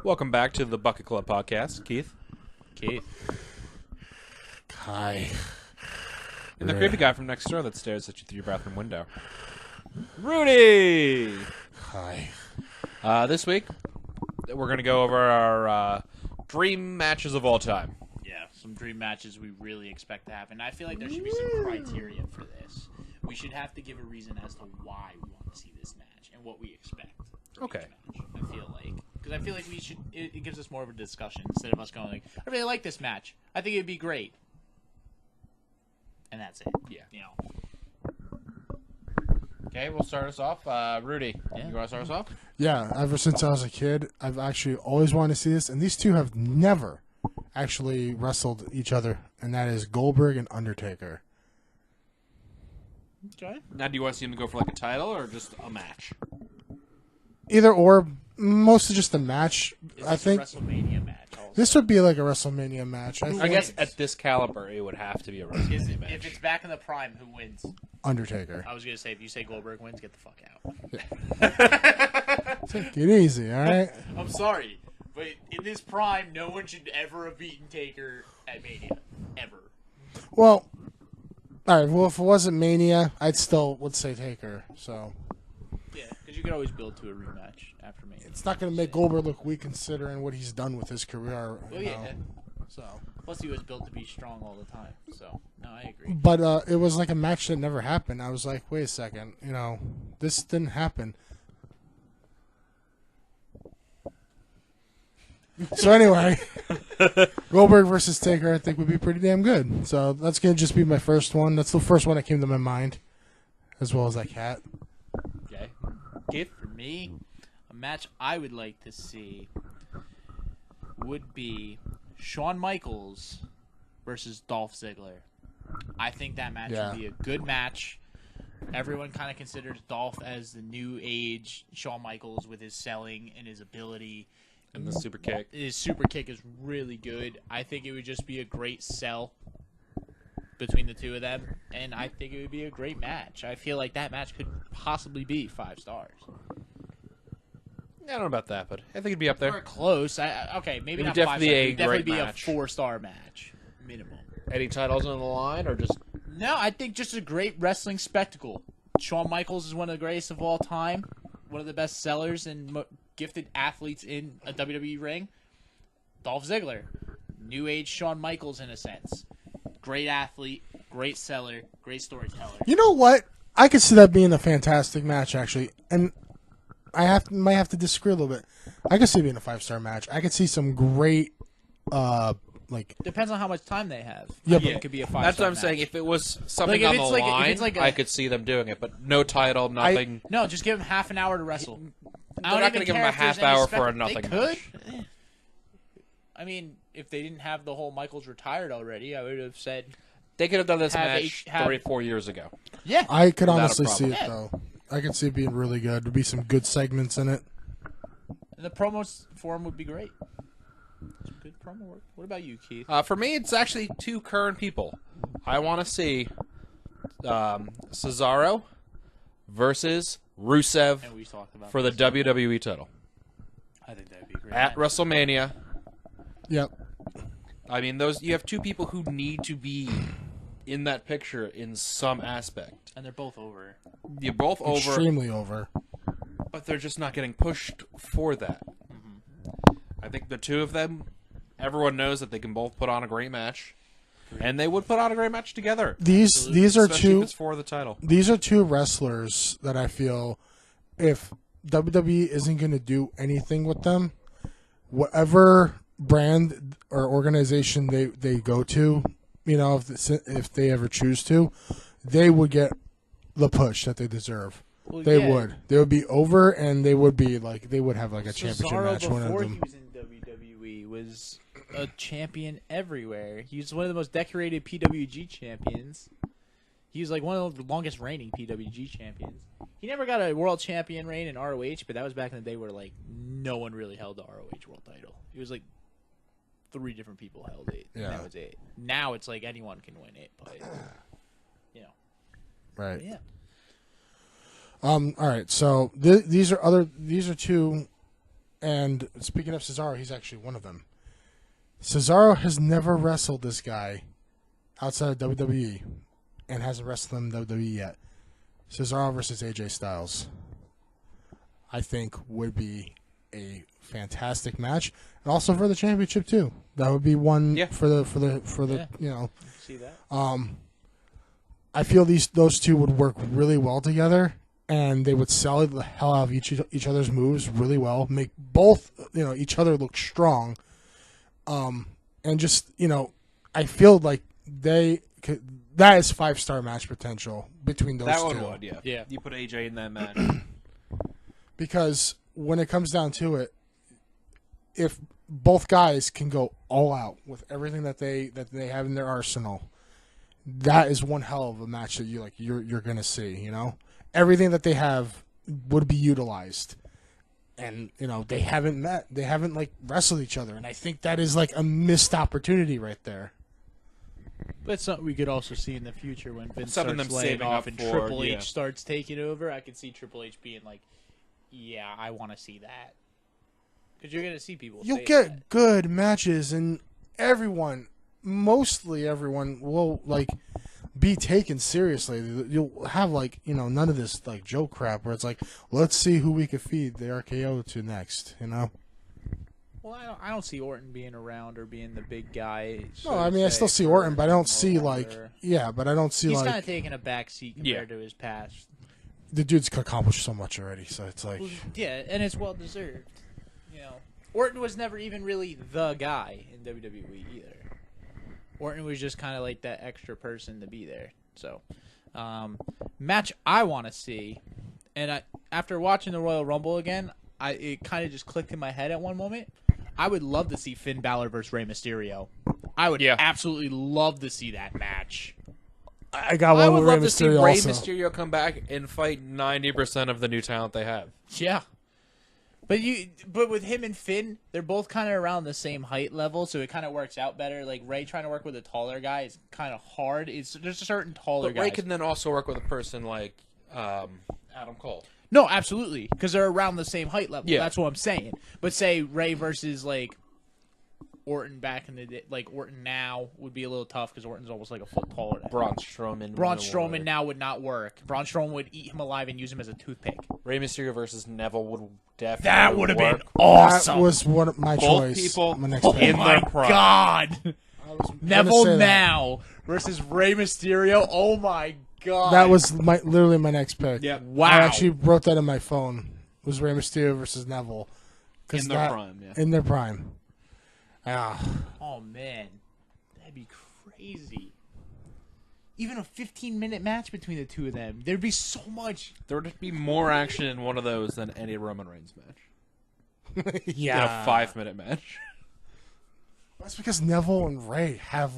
Welcome back to the Bucket Club podcast, Keith. Keith. Hi. And the creepy guy from next door that stares at you through your bathroom window. Rudy! Hi. This week, we're going to go over our dream matches of all time. Yeah, some dream matches we really expect to happen. I feel like there should be some criteria for this. We should have to give a reason as to why we want to see this match and what we expect from Okay. each match, I feel like. Because I feel like we should. It gives us more of a discussion instead of us going like, I really like this match. I think it'd be great. And that's it. Yeah. You know. Okay, we'll start us off. Rudy, Yeah. you want to start us off? Yeah, ever since I was a kid, I've actually always wanted to see this, and these two have never actually wrestled each other, and that is Goldberg and Undertaker. Okay. Now, do you want to see him go for like a title or just a match? Either or, mostly just a match. I It's think a WrestleMania match. Also. this would be like a WrestleMania match. I I think guess at this caliber, it would have to be a WrestleMania match. If it's back in the prime, who wins? Undertaker. I was gonna say if you say Goldberg wins, get the fuck out. Take it easy, all right? I'm sorry, but in this prime, no one should ever have beaten Taker at Mania, ever. Well, all right. Well, if it wasn't Mania, I'd still would say Taker. So Yeah, because you could always build to a rematch after Mania. it's not going to make Goldberg look weak considering what he's done with his career. Well, you yeah. know, so. Plus, he was built to be strong all the time. So, no, I agree. But it was like a match that never happened. I was like, wait a second, this didn't happen. So anyway, Goldberg versus Taker, I think would be pretty damn good. So that's gonna just be my first one. That's the first one that came to my mind, as well as that cat. Okay. Keith? For me, a match I would like to see would be Shawn Michaels versus Dolph Ziggler. I think that match Yeah. would be a good match. Everyone kind of considers Dolph as the new age Shawn Michaels with his selling and his ability. And the super kick. His super kick is really good. I think it would just be a great sell between the two of them, and I think it would be a great match. I feel like that match could possibly be 5 stars. I don't know about that, but I think it'd be up there. Or close. Okay, maybe It not would 5 definitely stars. be a It would definitely great be match. a 4-star match minimum. Any titles on the line or just... No, I think just a great wrestling spectacle. Shawn Michaels is one of the greatest of all time, one of the best sellers and gifted athletes in a WWE ring. Dolph Ziggler, new age Shawn Michaels in a sense. Great athlete, great seller, great storyteller. You know what? I could see that being a fantastic match, actually, and I might have to disagree a little bit. I could see it being a 5-star match. I could see some great, Depends on how much time they have. Yeah, I think but- it could be a 5-star That's what I'm match. saying. If it was something Like, on if the it's like- if line, it's like a- I could see them doing it, but no title, nothing. No, just give them half an hour to wrestle. They're not going to give them a half hour for a nothing They could. match. I mean, if they didn't have the whole Michaels retired already, I would have said, They could have done this Have match have- 3-4 years ago. yeah. I could Without a honestly see it, problem. though. I could see it being really good. There'd be some good segments in it. And the promos for him would be great. Some good promo work. What about you, Keith? For me, it's actually 2 current people. I want to see Cesaro versus Rusev And we talked about for the this. WWE title I think that'd be a great. at match. WrestleMania. Yep. I mean, you have 2 people who need to be in that picture in some aspect. And they're both over. You're both over, Extremely over. but they're just not getting pushed for that. I think the 2 of them, everyone knows that they can both put on a great match, and they would put on a great match together. These are Especially if two. it's for the title. These are 2 wrestlers that I feel, if WWE isn't going to do anything with them, whatever brand or organization they go to, if they ever choose to, they would get the push that they deserve. Well, They yeah. would. They would be over, and they would be like they would have like a championship Cesaro match. One of before them. he was in WWE was a champion everywhere. He was one of the most decorated PWG champions. He was like one of the longest reigning PWG champions. He never got a world champion reign in ROH, but that was back in the day where like no one really held the ROH world title. It was like 3 different people held it. Yeah. And that was it. Now it's like anyone can win it, but Right. yeah. All right. So these are 2 And speaking of Cesaro, he's actually one of them. Cesaro has never wrestled this guy outside of WWE and hasn't wrestled him in WWE yet. Cesaro versus AJ Styles, I think, would be a fantastic match, and also for the championship too. That would be one for the Yeah. See that? I feel those two would work really well together, and they would sell the hell out of each other's moves really well, make both each other look strong, and just I feel like that is 5-star match potential between those two. That one would, yeah. You put AJ in that match. Because when it comes down to it, if both guys can go all out with everything that they have in their arsenal, that is one hell of a match that you're gonna see. Everything that they have would be utilized, and they haven't met, they haven't wrestled each other, and I think that is a missed opportunity right there. But it's something we could also see in the future when Vince Something starts them laying saving off up and for, Triple yeah. H starts taking over. I could see Triple H being like, "Yeah, I want to see that," because you're gonna see people. You'll say get that. good matches, and mostly everyone will be taken seriously. You'll have none of this joke crap where it's let's see who we could feed the RKO to next. Well, I don't see Orton being around or being the big guy. No, I mean I still see Orton, but I don't see but I don't see he's kind of taking a back seat compared to his past. The dude's accomplished so much already, so it's Yeah, and it's well deserved. Orton was never even really the guy in WWE either. Orton was just kind of that extra person to be there. So, match I want to see, and after watching the Royal Rumble again, it kind of just clicked in my head at one moment. I would love to see Finn Balor versus Rey Mysterio. I would absolutely love to see that match. I got one I with would Rey love to see Mysterio Rey also. Mysterio come back and fight 90% of the new talent they have. Yeah. But with him and Finn, they're both kind of around the same height level, so it kind of works out better. Rey trying to work with a taller guy is kind of hard. There's a certain taller But guys. Ray can then also work with a person like Adam Cole. No, absolutely, because they're around the same height level. Yeah. That's what I'm saying. But say Ray versus Orton back in the day, Orton now would be a little tough because Orton's almost a foot taller. Braun Strowman. Braun Strowman now would not work. Braun Strowman would eat him alive and use him as a toothpick. Rey Mysterio versus Neville would definitely That would have been work. awesome. That was one of my Both choice. people my next in pick. their prime. God. I was gonna Neville say that. now versus Rey Mysterio. Oh my God. That was literally my next pick. Yeah. Wow. I actually wrote that in my phone. Was Rey Mysterio versus Neville. In their prime, yeah. In their prime. Ah. Oh man, that'd be crazy. Even a 15-minute match between the two of them, there'd be so much. There would be more action in one of those than any Roman Reigns match. Yeah. In a 5-minute match. That's because Neville and Ray have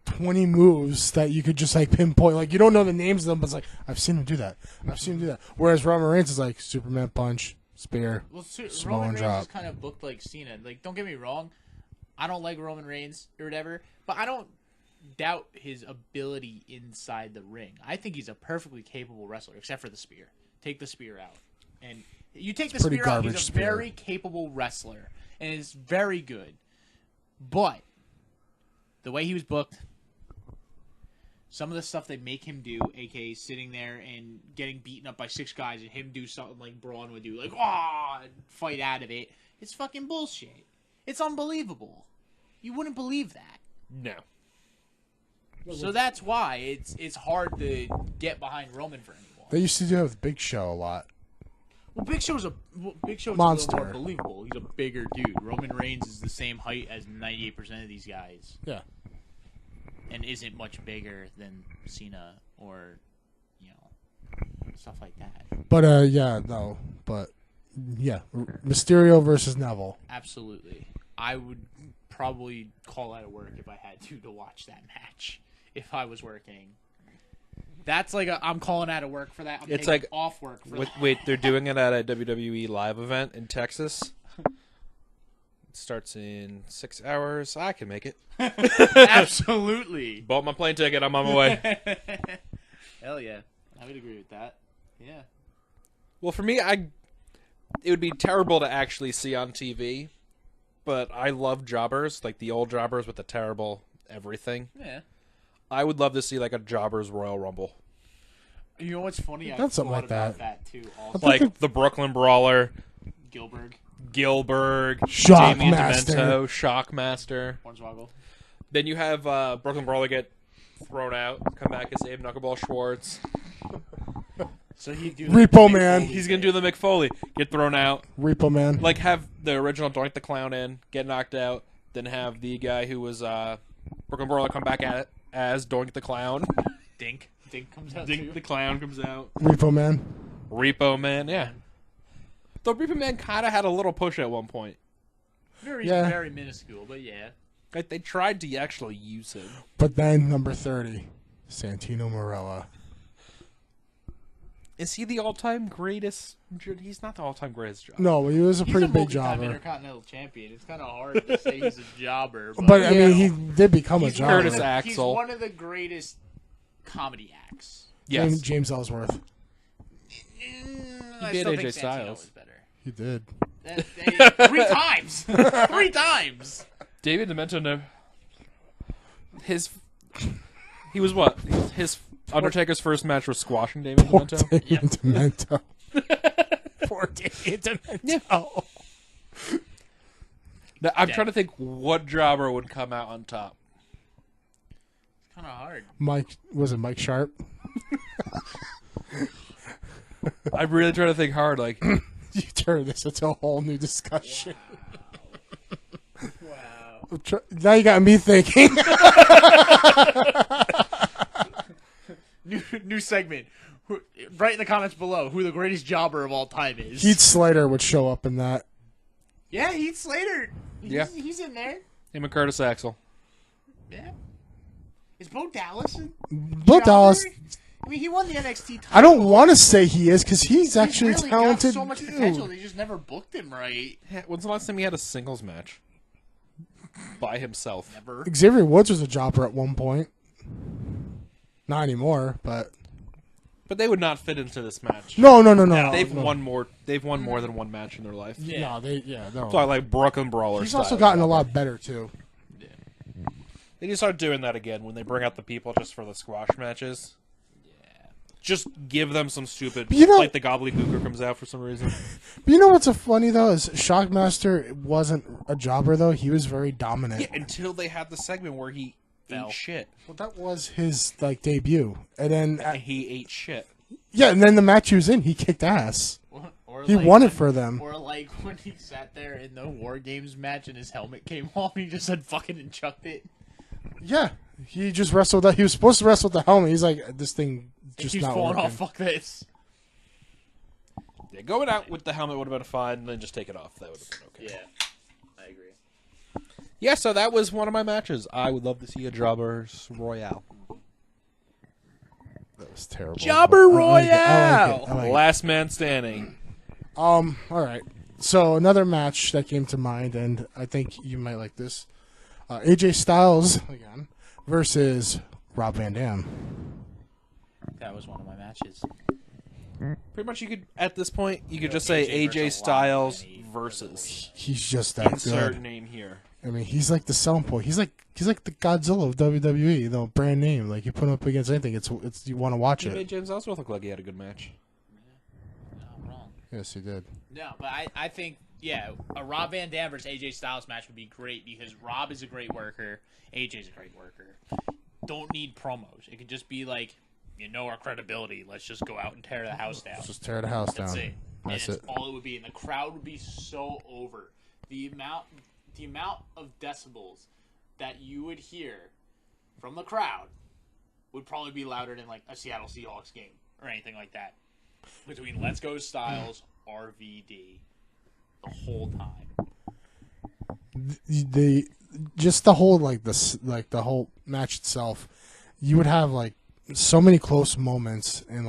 20 moves that you could just pinpoint. You don't know the names of them, but it's I've seen him do that. I've seen him do that. Whereas Roman Reigns is Superman punch, spear, Samoan Roman Reigns drop. is kind of booked like Cena. Don't get me wrong, I don't like Roman Reigns or whatever, but I don't doubt his ability inside the ring. I think he's a perfectly capable wrestler, except for the spear. Take the spear out, and you take the pretty spear out. He's garbage a spear. very capable wrestler, and is very good. But the way he was booked, some of the stuff they make him do, aka sitting there and getting beaten up by 6 guys, and him do something like Braun would do, fight out of it, it's fucking bullshit. It's unbelievable. You wouldn't believe that. No. So that's why it's hard to get behind Roman for anyone. They used to do it with Big Show a lot. Well, Big Show's a Monster. little more believable. He's a bigger dude. Roman Reigns is the same height as 98% of these guys. Yeah. And isn't much bigger than Cena or, stuff like that. But Mysterio versus Neville. Absolutely. I would probably call out of work if I had to watch that match if I was working. That's I'm calling out of work for that. It's taking off work for that. Wait, they're doing it at a WWE live event in Texas. It starts in 6 hours. I can make it. Absolutely. Bought my plane ticket. I'm on my way. Hell yeah. I would agree with that. Yeah. Well, for me, it would be terrible to actually see on TV, but I love jobbers, like the old jobbers with the terrible everything. Yeah. I would love to see like a jobbers Royal Rumble. You know what's funny? I That's something thought like about that. too. Also, Like the Brooklyn Brawler, Gilbert, Gilbert, Shockmaster. Damian Demento, Shockmaster. Hornswoggle. Then you have Brooklyn Brawler get thrown out, come back as Abe Knuckleball Schwartz. So he'd do Repo Man. He's gonna do the McFoley, get thrown out. Repo Man. Like have the original Doink the Clown in, get knocked out, then have the guy who was Brooklyn Brawler come back at it as Doink the Clown. Dink. Dink comes out Dink too. the Clown comes out. Repo Man. Repo Man, yeah. Though Repo Man kind of had a little push at one point. Very, Yeah. very minuscule, but yeah. Like they tried to actually use him. But then number 30, Santino Marella. Is he the all-time greatest? He's not the all-time greatest jobber. No, he was a pretty big He's a multi-time jobber. Intercontinental champion. It's kind of hard to say he's a jobber. But I Yeah. mean, he did become a he's jobber. Curtis Axel. He's one of the greatest comedy acts. Yes. James Ellsworth. I beat still AJ think Santino Styles. was better. He did. 3 times. 3 times. David Demento, no. He was what? His Undertaker's first match was squashing David Poor Demento. Damien Demento. Poor Damien Demento. Now, I'm trying to think what jobber would come out on top. Kind of hard. Was it Mike Sharp? I'm really trying to think hard. Like, You turn this into a whole new discussion. Wow. Now you got me thinking. New segment. Write in the comments below who the greatest jobber of all time is. Heath Slater would show up in that. Yeah, Heath Slater. Yeah. He's in there. him and Curtis Axel. Yeah. Is Bo Dallas in Bo jobber? Dallas, I mean, he won the NXT title. I don't want to say he is because he's actually really talented. got so much dude. potential. They just never booked him right. When's the last time he had a singles match by himself? Never. Xavier Woods was a jobber at one point. Not anymore, but But they would not fit into this match. no. They've no. won more. They've won more than one match in their life. Yeah. No. So I like Brooklyn Brawler. He's style also gotten a jobber. lot better too. They need to start doing that again when they bring out the people just for the squash matches. Yeah. Just give them some stupid. You know- like the Gobbledygooker comes out for some reason. But you know what's funny though is Shockmaster wasn't a jobber though. He was very dominant. Yeah, until they had the segment where he Fell. ate shit. Well, that was his debut, and then And he ate shit. and then the match he was in, he kicked ass. Or He like won it when- for them. Or like when he sat there in the War Games match and his helmet came off, he just said "fucking" and chucked it. Yeah, he just wrestled that. He was supposed to wrestle with the helmet. He's like, this thing It just keeps not falling working. off. Fuck this. Yeah, going out with the helmet would have been fine, and then just take it off. That would have been okay. Yeah, I agree. Yeah, so that was one of my matches. I would love to see a Jobbers Royale. That was terrible. Jobber I like it. Royale! I like it. Last man standing. All right. So another match that came to mind, and I think you might like this. AJ Styles again versus Rob Van Dam. That was one of my matches. Pretty much, you could at this point you could just AJ say AJ versus Styles Lana versus He's just that insert good. name here. I mean, he's like the selling point. He's like the Godzilla of WWE. The brand name. Like you put him up against anything, it's you want to watch He it. made James Ellsworth look like he had a good match. Not wrong. Yes, he did. No, but I think, yeah, a Rob Van Dam versus AJ Styles match would be great because Rob is a great worker, AJ's a great worker. Don't need promos. It could just be like, you know our credibility. Let's just go out and tear the house down. Just tear the house That's down. it. That's and it. all it would be. And the crowd would be so over. The amount of decibels that you would hear from the crowd would probably be louder than like a Seattle Seahawks game or anything like that. Between Let's Go Styles, RVD, the whole time. The just the whole the whole match itself, you would have like so many close moments, and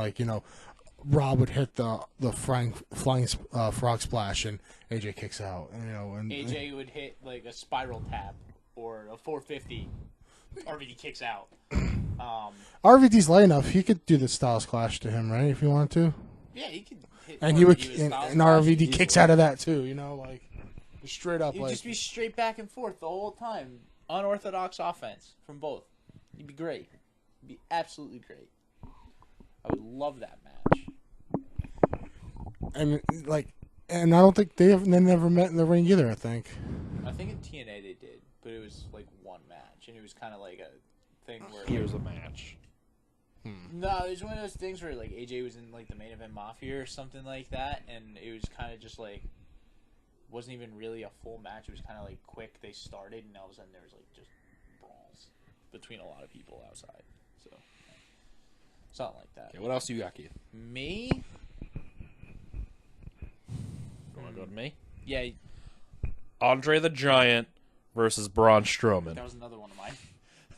Rob would hit the flying frog splash, and AJ kicks out, and AJ would hit like a spiral tap or a 450. RVD kicks out. RVD's light enough. He could do the Styles Clash to him, right? If he wanted to. Yeah, he could. and he would, was and Styles RVD Clash? kicks out of that too. Like straight up, It would just be straight back and forth the whole time. Unorthodox offense from both. It'd be great. It'd be absolutely great. I would love that match. And I don't think they never met in the ring either. I think. I think in TNA they did, but it was like one match, and it was kind of like a thing where Here's a match. no, it was one of those things where like AJ was in like the main event Mafia or something like that, and it was kind of just like wasn't even really a full match. It was kind of like quick. They started, and all of a sudden there was like just brawls between a lot of people outside. So something like that. Okay, what else do you got, Keith? Me? You want to go to me? Yeah, Andre the Giant versus Braun Strowman. that was another one of mine.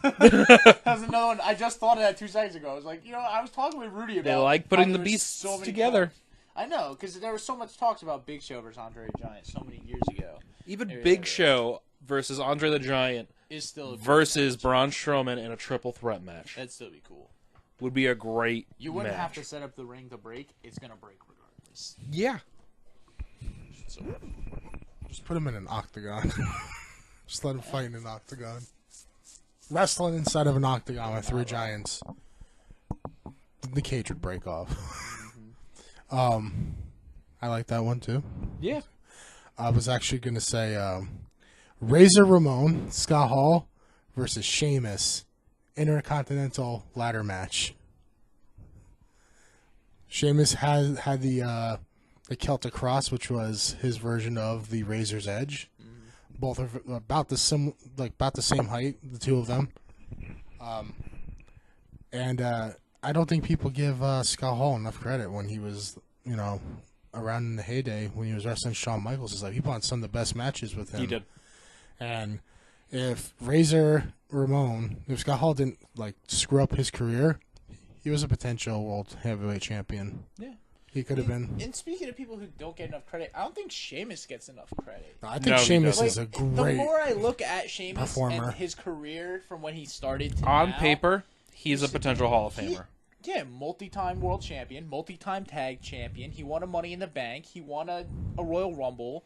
That was another one. I just thought of that 2 seconds ago. I was like, I was talking with Rudy about. They like how putting there the was beasts so many together. talks. I know, because there was so much talks about Big Show versus Andre the Giant so many years ago. Even Maybe Big that Show versus Andre the Giant Is still a cool versus match. Braun Strowman in a triple threat match That'd still be cool. would be a great You wouldn't match. have to set up the ring to break. It's gonna break regardless. Yeah. So Just put him in an octagon. Just let him fight in an octagon. Wrestling inside of an octagon with 3 giants. The cage would break off. I like that one too. Yeah. I was actually going to say Razor Ramon, Scott Hall versus Sheamus, Intercontinental ladder match. Sheamus had the Celtic Cross, which was his version of the Razor's Edge. Both are about the same height, the two of them. And I don't think people give Scott Hall enough credit when he was, around in the heyday when he was wrestling Shawn Michaels. It's like he put on some of the best matches with him. He did. And if if Scott Hall didn't screw up his career, he was a potential world heavyweight champion. yeah. He could have been. And speaking of people who don't get enough credit, I don't think Sheamus gets enough credit. I think No, he Sheamus doesn't. is a The great. more I look at Sheamus performer. and his career from when he started to On now, paper, he's a potential Hall of he- Famer. Yeah, multi-time world champion, multi-time tag champion. He won a Money in the Bank. He won a Royal Rumble.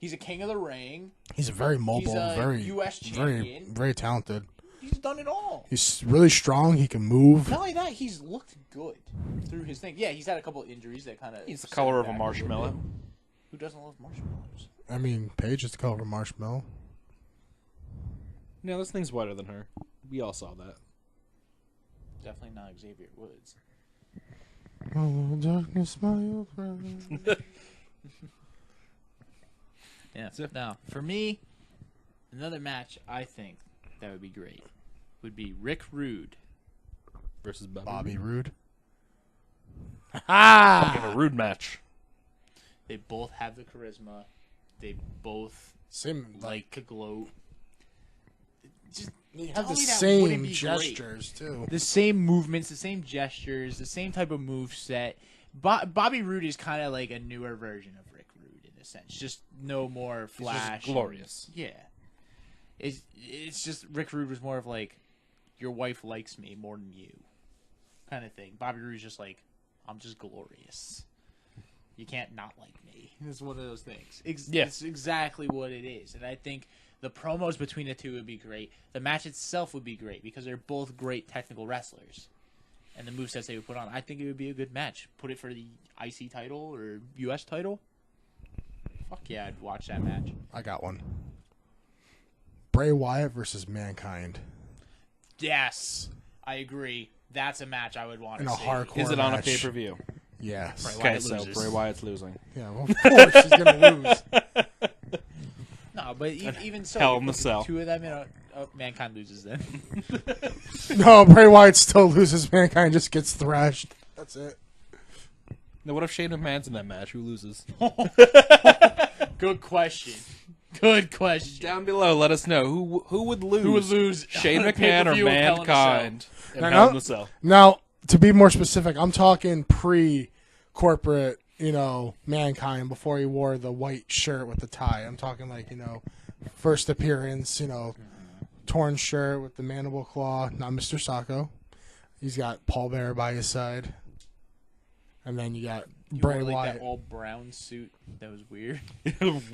He's a King of the Ring. He's very mobile, He's a very US very champion. very talented. He's done it all. He's really strong. He can move. Not only that, he's looked good through his thing. Yeah, he's had a couple of injuries that kind of. He's the color of a marshmallow. Who doesn't love marshmallows? I mean, Paige is the color of a marshmallow. No, this thing's whiter than her. We all saw that. Definitely not Xavier Woods. Oh, darkness, my old friend. Yeah. Now, for me, another match I think that would be great would be Rick Rude. Versus Bobby Roode. We have a rude match. They both have the charisma. They both Same, like to gloat. Just they tell have the me that same wouldn't be gestures too. the same movements, the same gestures, the same type of move set. Bobby Roode is kind of like a newer version of Rick Rude in a sense. Just no more flash. just glorious. Yeah. It's just Rick Rude was more of like, your wife likes me more than you kind of thing. Bobby Roode's just like, I'm just glorious. You can't not like me. It's one of those things. Yeah. It's exactly what it is. And I think the promos between the two would be great. The match itself would be great because they're both great technical wrestlers. And the movesets they would put on, I think it would be a good match. Put it for the IC title or US title. Fuck yeah, I'd watch that match. I got one. Bray Wyatt versus Mankind Yes, I agree. That's a match I would want in to a see. hardcore. Is it on a match. pay-per-view? Yes. Okay, Wyatt so loses. Bray Wyatt's losing. Yeah. Well, of course he's gonna lose. No, but even so, Hell in you the put Cell. Two of them in a Mankind loses then. No, Bray Wyatt still loses. Mankind just gets thrashed. That's it. Now, what if Shane McMahon's in that match? Who loses? Good question. Good question. Down below, let us know who would lose. Who would lose? Shane on a McMahon or pay-per-view of Hell in a Cell? Mankind? And No, Hell no. in the Cell. Now, to be more specific, I'm talking pre-corporate, Mankind before he wore the white shirt with the tie. I'm talking first appearance, torn shirt with the mandible claw. Not Mr. Sacco. He's got Paul Bearer by his side. And then you got You Bray wore, like, Wyatt. that all brown suit. That was weird.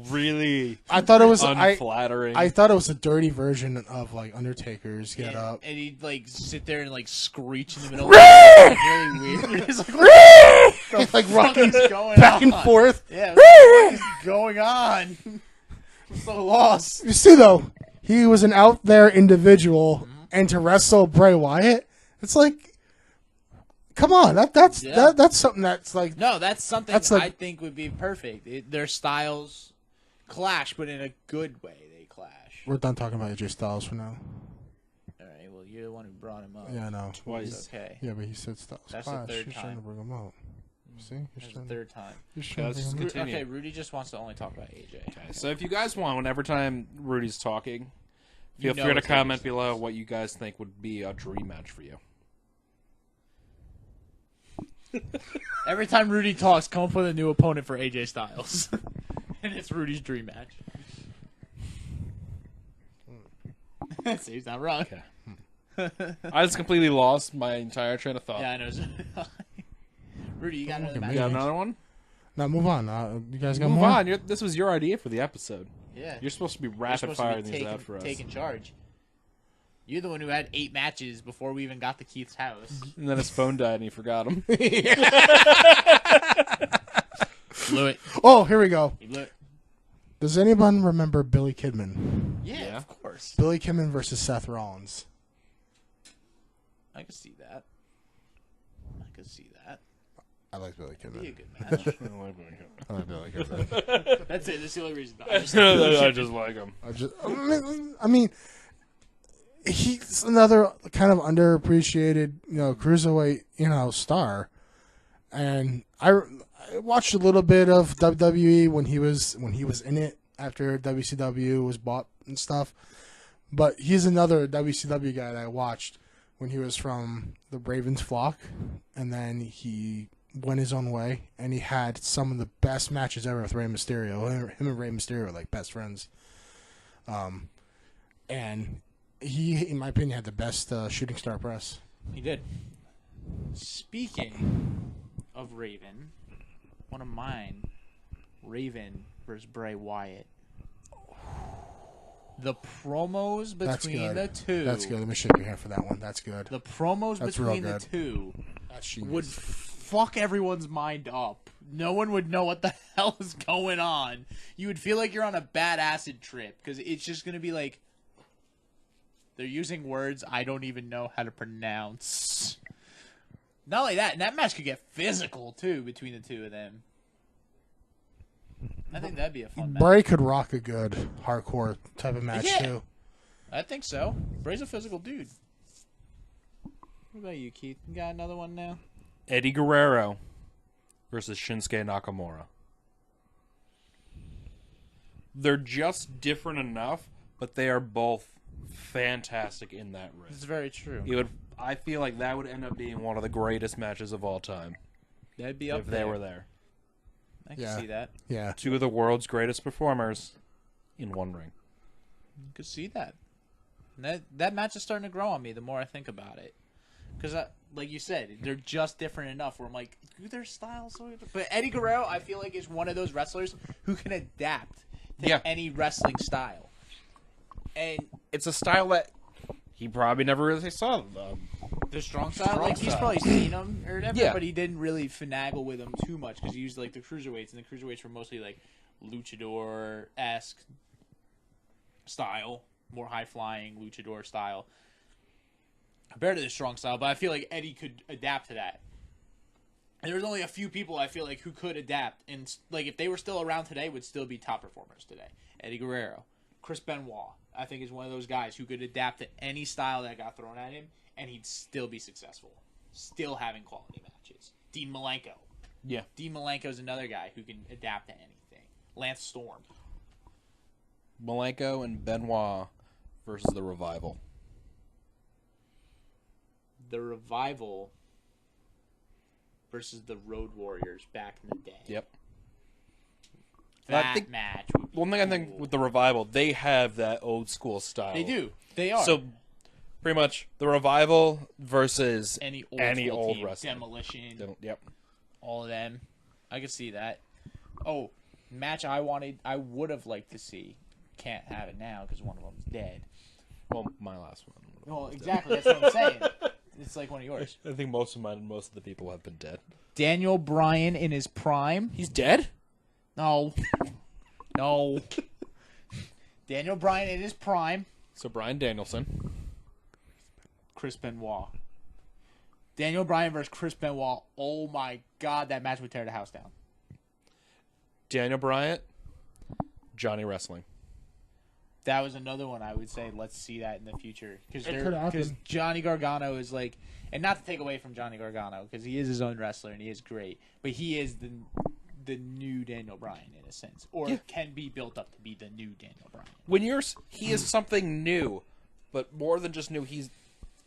Really I thought it was unflattering. I thought it was a dirty version of like Undertaker's get Yeah, up. and he'd like sit there and like screech in the middle. Really weird. It's like, what the Like fuck rocking is going back and on? forth. Yeah, what is going on? I'm so lost. You see though, he was an out there individual, and to wrestle Bray Wyatt, it's like, come on, that's something that's like No, that's something That's like- I think would be perfect. Their styles clash, but in a good way. They clash. we're done talking about AJ Styles for now. All right. Well, you're the one who brought him up. Yeah, I know. Twice. Okay. Yeah, but he said Styles. That's the clash. third He's trying to time. bring him up. See, he's That's trying, the third time. he's trying Let's to just bring him up. continue. Okay, Rudy just wants to only talk about AJ. Okay, so if you guys want, whenever time Rudy's talking, You feel know free to it's comment AJ below what you guys think would be a dream match for you. Every time Rudy talks, come up with a new opponent for AJ Styles. And it's Rudy's dream match. See, he's not wrong. Okay. I just completely lost my entire train of thought. Yeah, I know. Rudy, you got another Look at match? me. You got another one? Now move on. You guys got Move more? on. This was your idea for the episode. Yeah. You're supposed to be You're rapid supposed to firing be these out for us. taking charge. You're the one who had 8 matches before we even got to Keith's house. And then his phone died and he forgot him. Blew it. Oh, here we go. He blew it. Does anyone remember Billy Kidman? Yeah, of course. Billy Kidman versus Seth Rollins. I could see that. I could see that. I like Billy Be a Kidman. good match. I like Billy Kidman. That's it. That's the only reason. I just like him. I mean, he's another kind of underappreciated, cruiserweight, star. And I watched a little bit of WWE when he was in it after WCW was bought and stuff. But he's another WCW guy that I watched when he was from the Ravens flock, and then he went his own way, and he had some of the best matches ever with Rey Mysterio. Him and Rey Mysterio were like best friends. And he, in my opinion, had the best shooting star press. He did. Speaking of Raven, one of mine, Raven versus Bray Wyatt. The promos That's between good. the two. That's good. Let me shake your hand for that one. That's good. The promos That's between real the good. two That's genius. would fuck everyone's mind up. No one would know what the hell is going on. You would feel like you're on a bad acid trip because it's just going to be like they're using words I don't even know how to pronounce. Not only that, and that match could get physical too between the two of them. I think that'd be a fun match. Bray could rock a good hardcore type of match Yeah. too. I think so. Bray's a physical dude. What about you, Keith? You got another one now? Eddie Guerrero versus Shinsuke Nakamura. They're just different enough, but they are both fantastic in that ring. It's very true. I feel like that would end up being one of the greatest matches of all time That'd be up if there. they were there. I can Yeah. see that. Yeah. Two of the world's greatest performers in one ring. I could see that. And that match is starting to grow on me the more I think about it. Because, like you said, they're just different enough where I'm like, do their styles so different? But Eddie Guerrero, I feel like, is one of those wrestlers who can adapt to any wrestling style. And It's a style that he probably never really saw. the strong style, like he's style. probably seen them or whatever, Yeah. but he didn't really finagle with them too much because he used like the cruiserweights, and the cruiserweights were mostly like luchador-esque style, more high-flying luchador style compared to the strong style. But I feel like Eddie could adapt to that. And there's only a few people I feel like who could adapt, and like if they were still around today, would still be top performers today. Eddie Guerrero, Chris Benoit, I think is one of those guys who could adapt to any style that got thrown at him, and he'd still be successful, still having quality matches. Dean Malenko. Yeah. Dean Malenko is another guy who can adapt to anything. Lance Storm. Malenko and Benoit versus the Revival. The Revival versus the Road Warriors back in the day. Yep. That I think- match would be One thing I think cool. with the Revival, they have that old school style. They do. They are. So, pretty much, the Revival versus any any school old team, wrestling. Demolition. Yep. all of them. I could see that. Oh, match I would have liked to see. Can't have it now because one of them's dead. Well, my last one. Well, exactly. That's what I'm saying. It's like one of yours. I think most of the people have been dead. Daniel Bryan in his prime. He's dead? No. No. Daniel Bryan in his prime. So Bryan Danielson. Chris Benoit. Daniel Bryan versus Chris Benoit. Oh my God, that match would tear the house down. Daniel Bryan. Johnny Wrestling. That was another one I would say. Let's see that in the future It could happen. because Johnny Gargano is like, and not to take away from Johnny Gargano because he is his own wrestler and he is great, but he is the new Daniel Bryan in a sense, or can be built up to be the new Daniel Bryan. He is something new, but more than just new,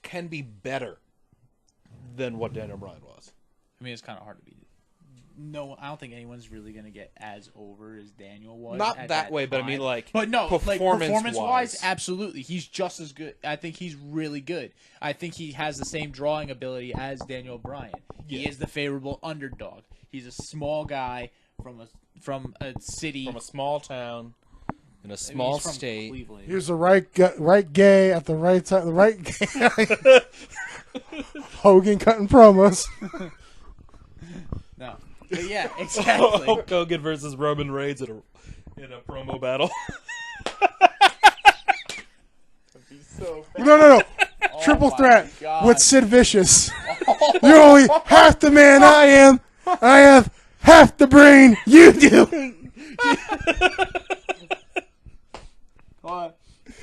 can be better than what Daniel Bryan was. I mean, it's kind of hard to beat. No, I don't think anyone's really gonna get as over as Daniel was. Not at that way, time. but I mean, like, but no, performance-wise, wise, absolutely, he's just as good. I think he's really good. I think he has the same drawing ability as Daniel Bryan. He is the favorable underdog. He's a small guy from a city, from a small town in a small he's from state. Cleveland. He was the right gay at the right time. The right gay. Hogan cutting promos. No, but yeah, exactly. Hulk Hogan versus Roman Reigns in a promo battle. No. Oh Triple my threat God. with Sid Vicious. You're only half the man I am. I have half the brain you do.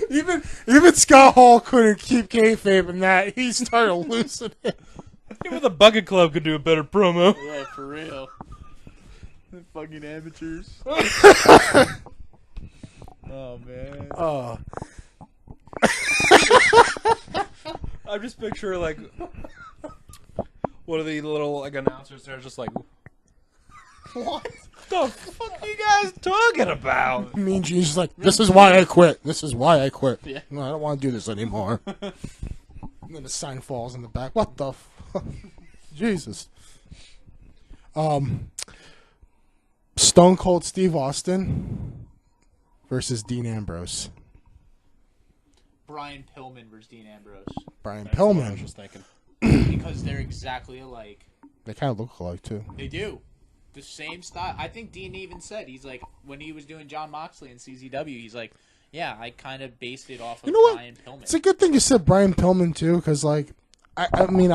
Even Scott Hall couldn't keep kayfabe in that. He started losing it. Even the Bucket Club could do a better promo. Yeah, for real. The fucking amateurs. Oh man. I'm just picturing like one of the little like announcers there, just like, what the fuck are you guys talking about? Mean Gene's just like, this is why I quit. This is why I quit. Yeah. No, I don't want to do this anymore. And then the sign falls in the back. What the fuck? Jesus. Stone Cold Steve Austin versus Dean Ambrose. Brian Pillman versus Dean Ambrose. Brian That's what I was Pillman. just thinking. Because they're exactly alike. They kind of look alike, too. They do. The same style. I think Dean even said, he's like, when he was doing John Moxley in CZW, he's like, yeah, I kind of based it off of You know what? Brian Pillman. It's a good thing you said Brian Pillman, too, because, like, I mean,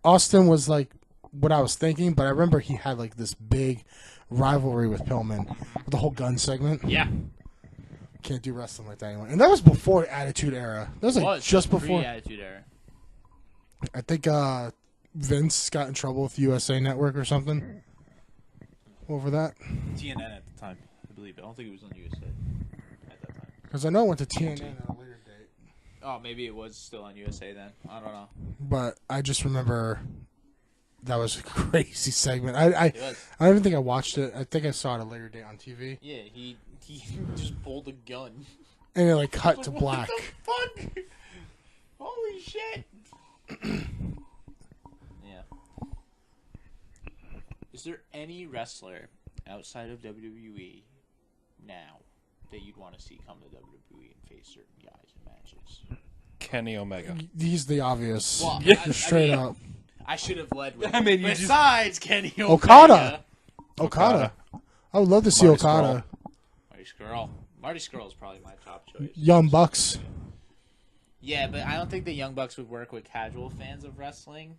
Austin was, like, what I was thinking, but I remember he had, like, this big rivalry with Pillman with the whole gun segment. Yeah. Can't do wrestling like that anymore. And that was before Attitude Era. That was like just before. Attitude Era. I think Vince got in trouble with USA Network or something over that. TNN at the time, I believe. I don't think it was on USA at that time. Because I know it went to TNN at a later date. Oh, maybe it was still on USA then. I don't know. But I just remember that was a crazy segment. I It was. don't even think I watched it. I think I saw it at a later date on TV. Yeah, he just pulled a gun. And it like cut to black. What the fuck? Holy shit. Yeah. Is there any wrestler outside of WWE now that you'd want to see come to WWE and face certain guys in matches? Kenny Omega. He's the obvious. Well, Straight up. I should have led with. I mean, you besides Kenny Omega. Okada. I would love to see Marty Okada. Marty Scurll is probably my top choice. Young Bucks. Yeah, but I don't think the Young Bucks would work with casual fans of wrestling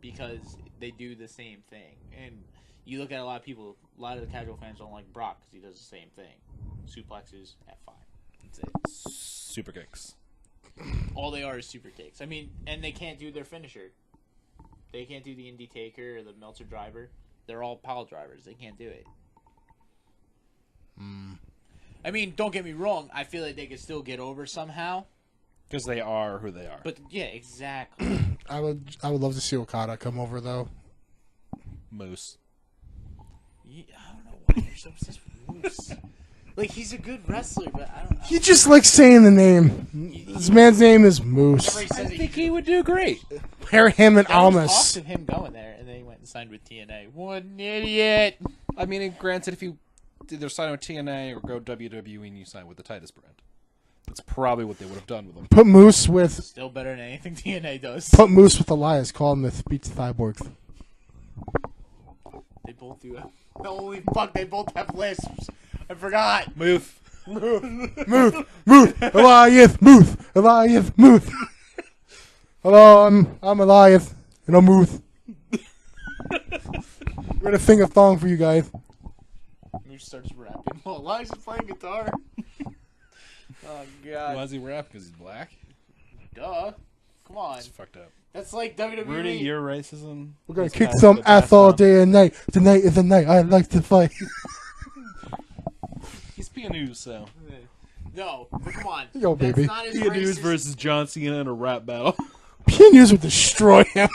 because they do the same thing. And you look at a lot of people, a lot of the casual fans don't like Brock because he does the same thing. Suplexes, F5. That's it. Super kicks. All they are is super kicks. I mean, and they can't do their finisher. They can't do the Indie Taker or the Meltzer Driver. They're all pile drivers. They can't do it. I mean, don't get me wrong. I feel like they could still get over somehow. Because they are who they are. But yeah, exactly. I would love to see Okada come over though. Moose. Yeah, I don't know why you're so obsessed with Moose. Like, he's a good wrestler, but I don't. He just likes saying the name. This man's name is Moose. Whenever he says I think he would do great. Pair him and there was talks Almas. of him going there, and then he went and signed with TNA. What an idiot! I mean, granted, if you either sign with TNA or go WWE and you sign with the Titus brand, that's probably what they would have done with them. Put Moose with Still better than anything TNA does. Elias. Call him the Speech Cyborg. They both do. Holy fuck! They both have lisps. I forgot. Move. Muth, Elias, Muth. Hello, I'm Elias, and I'm Muth. We're gonna sing a song for you guys. Moose starts rapping while Elias is playing guitar. Oh god. Why does he rap? Because he's black? Duh. Come on. It's fucked up. That's like WWE. Rudy, your racism. We're gonna is kick past some the ass past all now. day and night. Tonight is the night I like to fight. He's Pianus, so. No, but come on. Yo, That's baby. not as Pianus racist. versus John Cena in a rap battle. Penis would destroy him.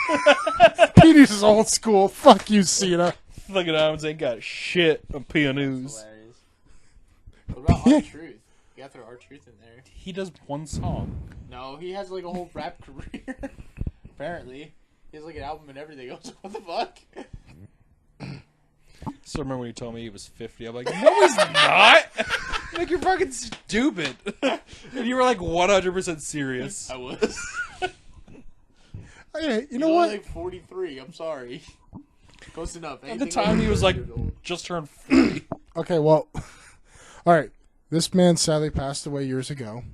Penis is old school. Fuck you, Cena. Look at Adams ain't got shit on Pianus. Hilarious. What about R-Truth? You got to throw R-Truth in there. He does one song. No, he has like a whole rap career. Apparently. He has like an album and everything. I was like, what the fuck? Still remember when you told me he was 50. I'm like, no, he's not. Like, you're fucking stupid. And you were like 100% serious. I was. Hey, you know He's what? only like 43. I'm sorry. Close enough. At the Anything time, over he was 30 like years old. just turned 40. Okay, well, all right. This man sadly passed away years ago.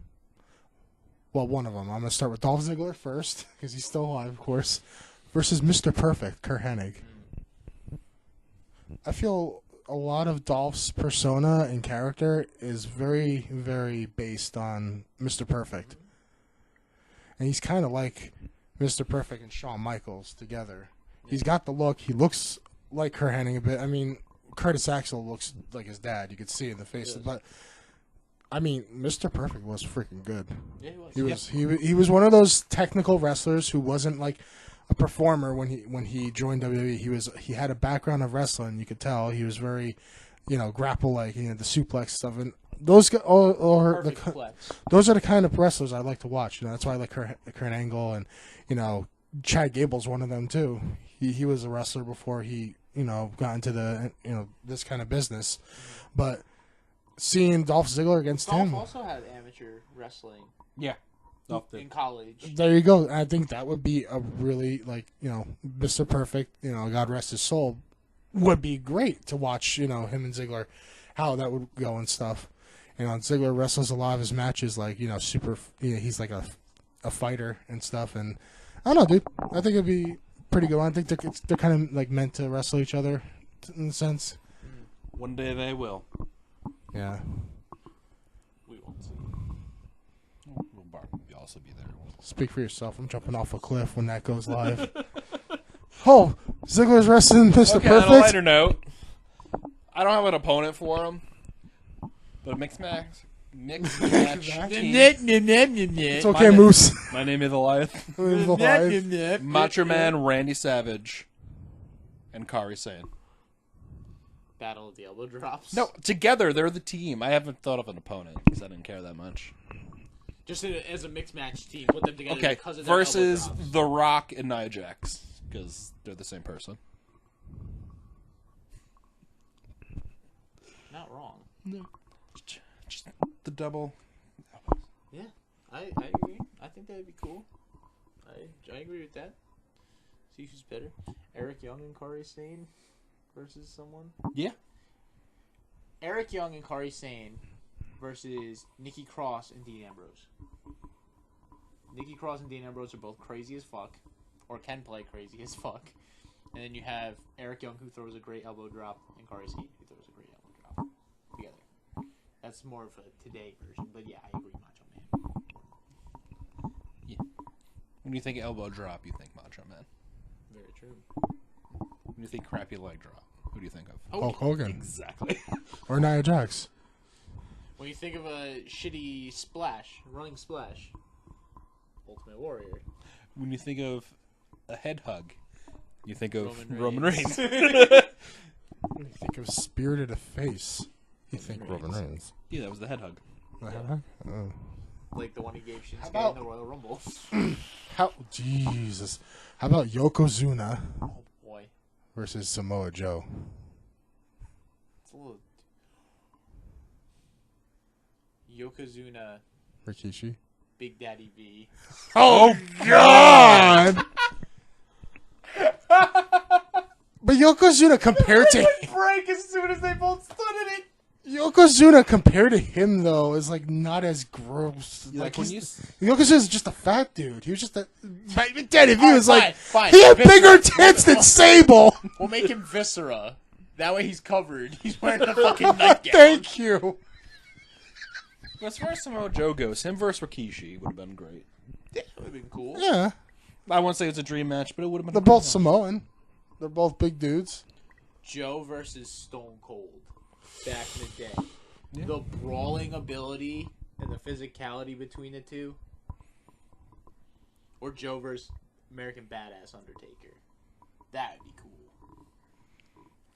Well, one of them. I'm gonna start with Dolph Ziggler first because he's still alive, of course. Versus Mr. Perfect, Kurt Hennig. I feel a lot of Dolph's persona and character is very, very based on Mr. Perfect, and he's kind of like Mr. Perfect and Shawn Michaels together. He's got the look. He looks like Kurt Hennig a bit. I mean, Curtis Axel looks like his dad. You could see it in the face, but I mean, Mr. Perfect was freaking good. Yeah, he was. He was one of those technical wrestlers who wasn't like a performer when he joined WWE. He had a background of wrestling. You could tell he was very, grapple like the suplex stuff, and those Perfect flex. those are the kind of wrestlers I like to watch. That's why I like Kurt Angle, and Chad Gable's one of them too. He was a wrestler before he got into the this kind of business, but seeing Dolph Ziggler against Dolph him. also had amateur wrestling Yeah. in college. There you go. I think that would be a really Mr. Perfect. God rest his soul, would be great to watch. Him and Ziggler, how that would go and stuff. Ziggler wrestles a lot of his matches like super. He's like a fighter and stuff. And I don't know, dude. I think it'd be pretty good. I think they're kind of like meant to wrestle each other in a sense. One day they will. Yeah. We won't see. Will Barton also be there? Speak for yourself. I'm jumping off a cliff when that goes live. Oh, Ziggler's wrestling Mr. Okay, on a Perfect. lighter note, I don't have an opponent for him, but mixed match team. It's okay, Moose. My name is Elias. Macho Man, Randy Savage, and Kari Sane. Battle of the elbow drops. No, together they're the team. I haven't thought of an opponent because I didn't care that much. Just as a mixed match team, put them together. Okay, because of their versus elbow drops. The Rock and Nia Jax because they're the same person. Not wrong. No, just the double. Yeah, I agree. I think that'd be cool. I agree with that. See who's better, Eric Young and Kari Sane versus someone. Yeah. Eric Young and Kari Sane versus Nikki Cross and Dean Ambrose. Nikki Cross and Dean Ambrose are both crazy as fuck, or can play crazy as fuck. And then you have Eric Young who throws a great elbow drop and Kari Sane who throws a great elbow drop together. That's more of a today version, but yeah, I agree, Macho Man. Yeah. When you think elbow drop, you think Macho Man. Very true. When you think crappy leg drop, who do you think of? Hulk Hogan. Exactly. Or Nia Jax. When you think of a shitty splash, running splash, Ultimate Warrior. When you think of a head hug, you think of Roman Roman Reigns. Reigns. When you think of Spirited of Face, you think Roman Reigns. Yeah, that was the head hug. Oh. Like the one he gave Shinsuke about- in the Royal Rumble. Jesus. How about Yokozuna Oh boy. versus Samoa Joe. It's a little... Yokozuna, Rikishi. Big Daddy V. Oh God! But Yokozuna compared to break as soon as they both stood in it. Yokozuna compared to him though is like not as gross. Like when Yokozuna's just a fat dude. He was just a Big Daddy V was like fine. he had Viscera. bigger tits than Sable. We'll make him Viscera. That way he's covered. He's wearing the fucking nightgown. Thank you. As far as Samoa Joe goes, him versus Rikishi would have been great. Yeah, would have been cool. Yeah, I won't say it's a dream match, but it would have been. they're both Samoan. They're both big dudes. Joe versus Stone Cold back in the day. Yeah. The brawling ability and the physicality between the two. Or Joe versus American Badass Undertaker. That would be cool.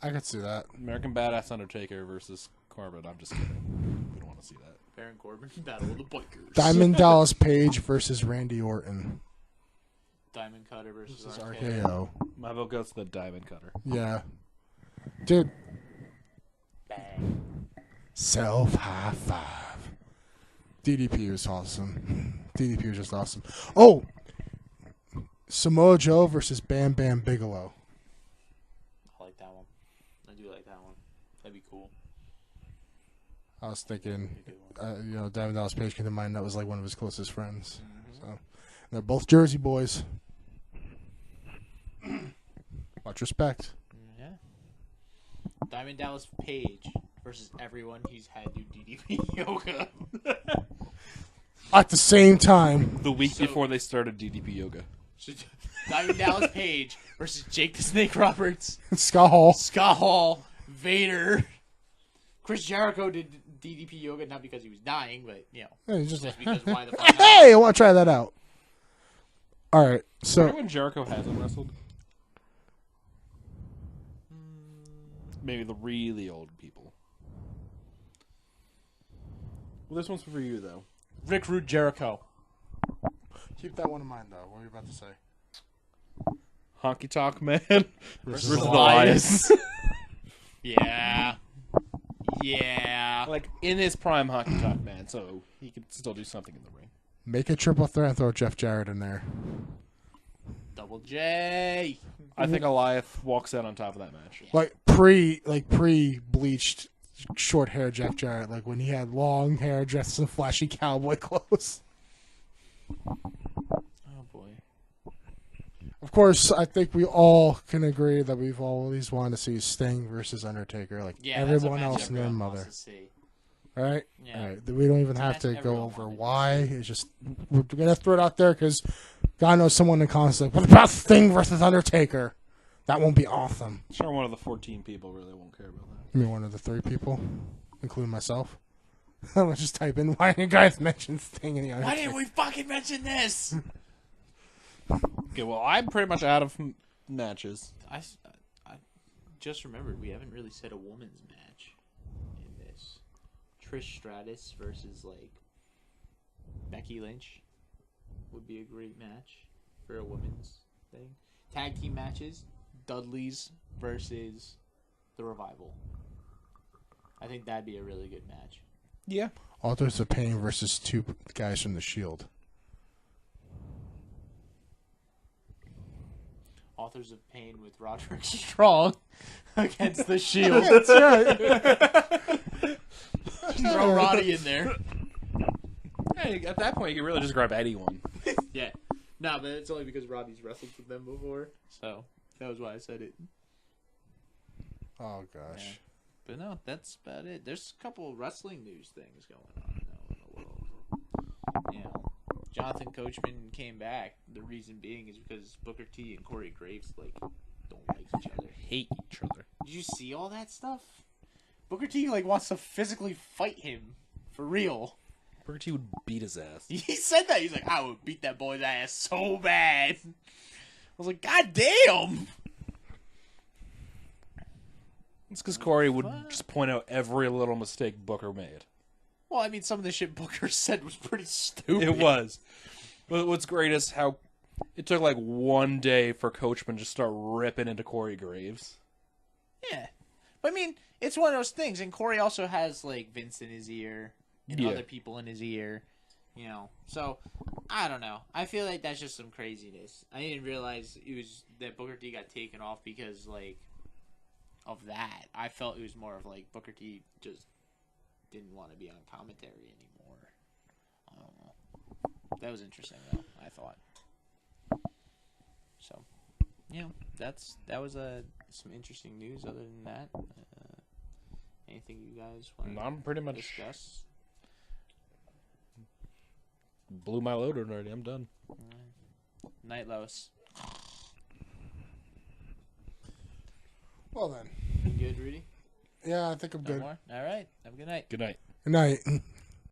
I could see that. American Badass Undertaker versus Corbin. I'm just kidding. We don't want to see that. Baron Corbin, Battle of the Bikers. Diamond Dallas Page versus Randy Orton. Diamond Cutter versus This is RKO. RKO. My vote goes to the Diamond Cutter. Yeah. Dude, Bang. self high five. DDP was awesome. DDP was just awesome. Oh! Samoa Joe versus Bam Bam Bigelow. I like that one. I do like that one. That'd be cool. I was thinking, Diamond Dallas Page came to mind. That was like one of his closest friends. Mm-hmm. So they're both Jersey boys. Much respect. Yeah. Diamond Dallas Page versus everyone he's had do DDP yoga. At the same time, The week before they started DDP Yoga. Diamond Dallas Page versus Jake the Snake Roberts, Scott Hall. Scott Hall, Vader. Chris Jericho did DDP yoga not because he was dying, but Yeah, he's just just like, because why the fuck not? hey, I want to try that out. All right, so Remember when Jericho hasn't wrestled? Maybe the really old people. Well, this one's for you, though. Rick Rude Jericho. keep that one in mind, though. What were you about to say? Honky Tonk Man Versus versus Elias. Elias. Yeah. Yeah. Like, in his prime, Honky Tonk Man, so he can still do something in the ring. Make a triple threat and throw Jeff Jarrett in there. Double J. I think Elias walks out on top of that match. Like pre bleached short hair Jeff Jarrett, like when he had long hair dressed in flashy cowboy clothes. Oh boy. Of course, I think we all can agree that we've always wanted to see Sting versus Undertaker, like Yeah, that's a everyone match else and their everyone mother. wants to see. Right? Yeah. All right. We don't even It's a have match to go everyone over wanted to why. see. It's just we're gonna throw it out there because God knows someone in the comments like, what about Sting versus Undertaker? That won't be awesome. Sure, one of the 14 people really won't care about that. I mean, one of the 3 people, including myself. Let's just type in why you guys mention Sting and the Undertaker. Why didn't we fucking mention this? Okay, well, I'm pretty much out of matches. I just remembered we haven't really said a woman's match in this. Trish Stratus versus like Becky Lynch would be a great match for a women's thing. Tag team matches: Dudley's versus the Revival. I think that'd be a really good match. Yeah. Authors of Pain versus 2 guys from the Shield. Authors of Pain with Roderick Strong against the Shield. That's right. Throw Roddy in there. Hey, at that point, you can really just grab anyone. Yeah. No, but it's only because Roddy's wrestled with them before, so that was why I said it. Oh gosh. Yeah. But no, that's about it. There's a couple of wrestling news things going on now in the world. You know, Jonathan Coachman came back. The reason being is because Booker T and Corey Graves don't like each other. Hate each other. Did you see all that stuff? Booker T wants to physically fight him for real. Booker T would beat his ass. He said that. He's like, I would beat that boy's ass so bad. I was like, God damn. It's because Corey would just point out every little mistake Booker made. Well, I mean, some of the shit Booker said was pretty stupid. It was. But what's great is how It took like one day for Coachman to start ripping into Corey Graves. Yeah. But I mean, it's one of those things. And Corey also has, like, Vince in his ear and Yeah. other people in his ear. You know, so I don't know. I feel like that's just some craziness. I didn't realize it was that Booker T got taken off because like of that. I felt it was more of like Booker T just didn't want to be on commentary anymore. I don't know. That was interesting though. I thought. So, you know, that was some interesting news. Other than that, anything you guys want I'm pretty to much discuss? blew my load already. I'm done. Night, Lois. Well then. You good, Rudy? Yeah, I think I'm No good. more? All right. Have a good night. Good night. Good night.